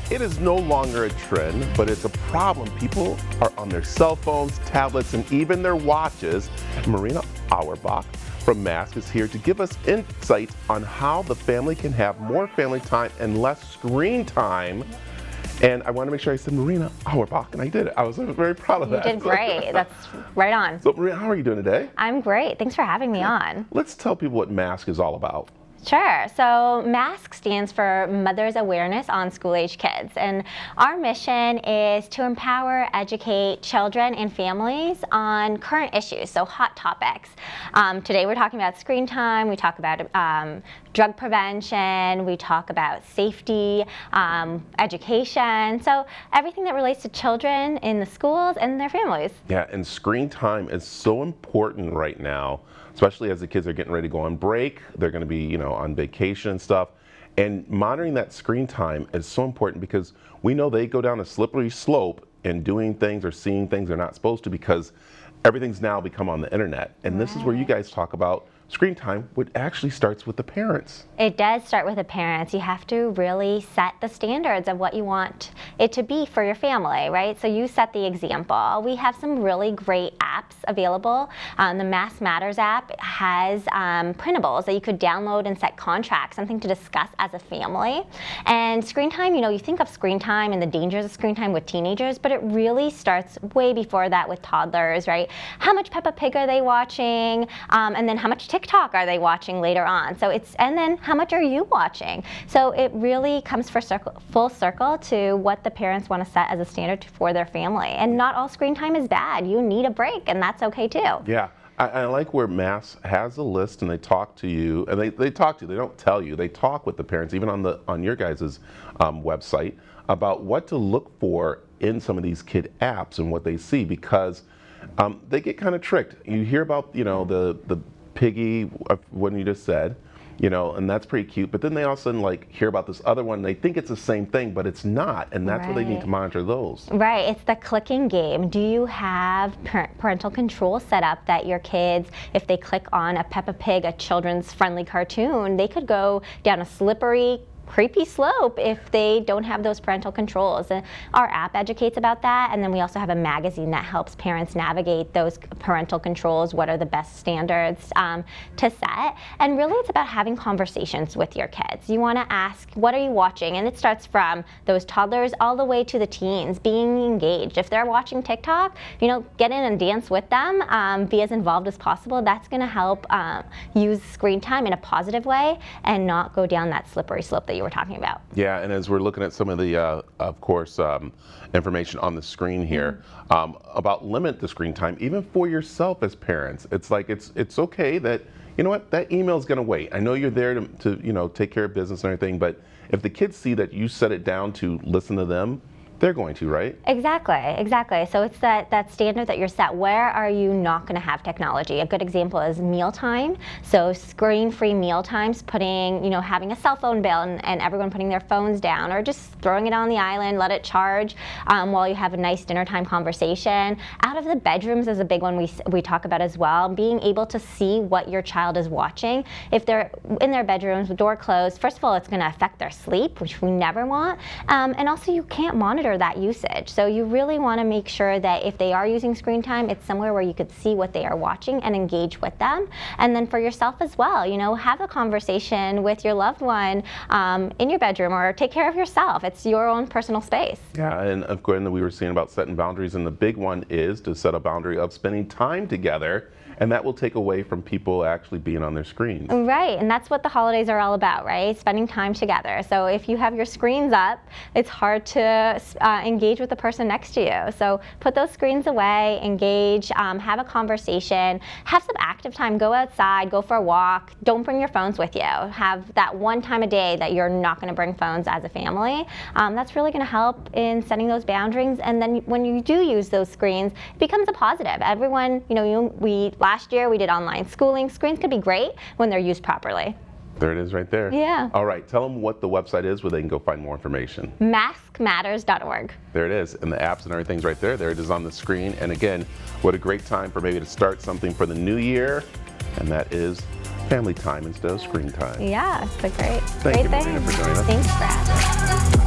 It is no longer a trend, but it's a problem. People are on their cell phones, tablets, and even their watches. Marina Auerbach from Mask is here to give us insight on how the family can have more family time and less screen time. And I want to make sure I said Marina Auerbach, and I did it. I was very proud of that. You did great. That's right on. So Marina, how are you doing today? I'm great. Thanks for having me on. Let's tell people what Mask is all about. Sure. So MASK stands for Mother's Awareness on School-Age Kids. And our mission is to empower, educate children and families on current issues, so hot topics. Today we're talking about screen time, we talk about drug prevention, we talk about safety, education, so everything that relates to children in the schools and their families. Yeah, and screen time is so important right now, especially as the kids are getting ready to go on break. They're going to be, on vacation and stuff. And monitoring that screen time is so important because we know they go down a slippery slope in doing things or seeing things they're not supposed to because everything's now become on the internet. And this is where you guys talk about screen time, which actually starts with the parents. It does start with the parents. You have to really set the standards of what you want it to be for your family, right? So you set the example. We have some really great apps available. The Mask Matters app has printables that you could download and set contracts, something to discuss as a family. And screen time, you think of screen time and the dangers of screen time with teenagers, but it really starts way before that with toddlers, right? How much Peppa Pig are they watching? And then how much TikTok are they watching later on? So and then how much are you watching? So it really comes full circle to what the parents want to set as a standard for their family. And not all screen time is bad. You need a break, and that's okay too. Yeah. I like where Mask has a list and they talk to you, and they talk to you, they don't tell you, they talk with the parents, even on your guys' website, about what to look for in some of these kid apps and what they see, because they get kind of tricked. You hear about, the Piggy, what you just said, and that's pretty cute. But then they all of a sudden hear about this other one. And they think it's the same thing, but it's not, and that's where they need to monitor those. Right, it's the clicking game. Do you have parental control set up that your kids, if they click on a Peppa Pig, a children's friendly cartoon, they could go down a slippery, creepy slope if they don't have those parental controls. And our app educates about that, and then we also have a magazine that helps parents navigate those parental controls, what are the best standards to set. And really it's about having conversations with your kids. You want to ask, what are you watching? And it starts from those toddlers all the way to the teens, being engaged. If they're watching TikTok, get in and dance with them, be as involved as possible. That's going to help use screen time in a positive way and not go down that slippery slope that you were talking about. Yeah, and as we're looking at some of the, of course, information on the screen here about limit the screen time, even for yourself as parents. It's it's okay that, that email is going to wait. I know you're there to take care of business and everything, but if the kids see that you set it down to listen to them, they're going to, right? Exactly. So it's that standard that you're set. Where are you not going to have technology? A good example is mealtime. So screen-free meal times, having a cell phone bill and everyone putting their phones down, or just throwing it on the island, let it charge while you have a nice dinner time conversation. Out of the bedrooms is a big one we talk about as well. Being able to see what your child is watching. If they're in their bedrooms with door closed, first of all, it's going to affect their sleep, which we never want. And also you can't monitor that usage. So you really want to make sure that if they are using screen time, it's somewhere where you could see what they are watching and engage with them. And then for yourself as well, have a conversation with your loved one in your bedroom, or take care of yourself. It's your own personal space. Yeah, and of course, we were seeing about setting boundaries, and the big one is to set a boundary of spending time together. And that will take away from people actually being on their screens. Right, and that's what the holidays are all about, right? Spending time together. So if you have your screens up, it's hard to engage with the person next to you. So put those screens away, engage, have a conversation, have some active time, go outside, go for a walk, don't bring your phones with you. Have that one time a day that you're not gonna bring phones as a family. That's really gonna help in setting those boundaries, and then when you do use those screens, it becomes a positive. Everyone, last year we did online schooling. Screens could be great when they're used properly. There it is right there. Yeah. All right, tell them what the website is where they can go find more information. maskmatters.org. There it is, and the apps and everything's right there. There it is on the screen. And again, what a great time for maybe to start something for the new year, and that is family time instead of screen time. Yeah, it's a great Thank you, thing. Marina, for joining us. Thanks for having me.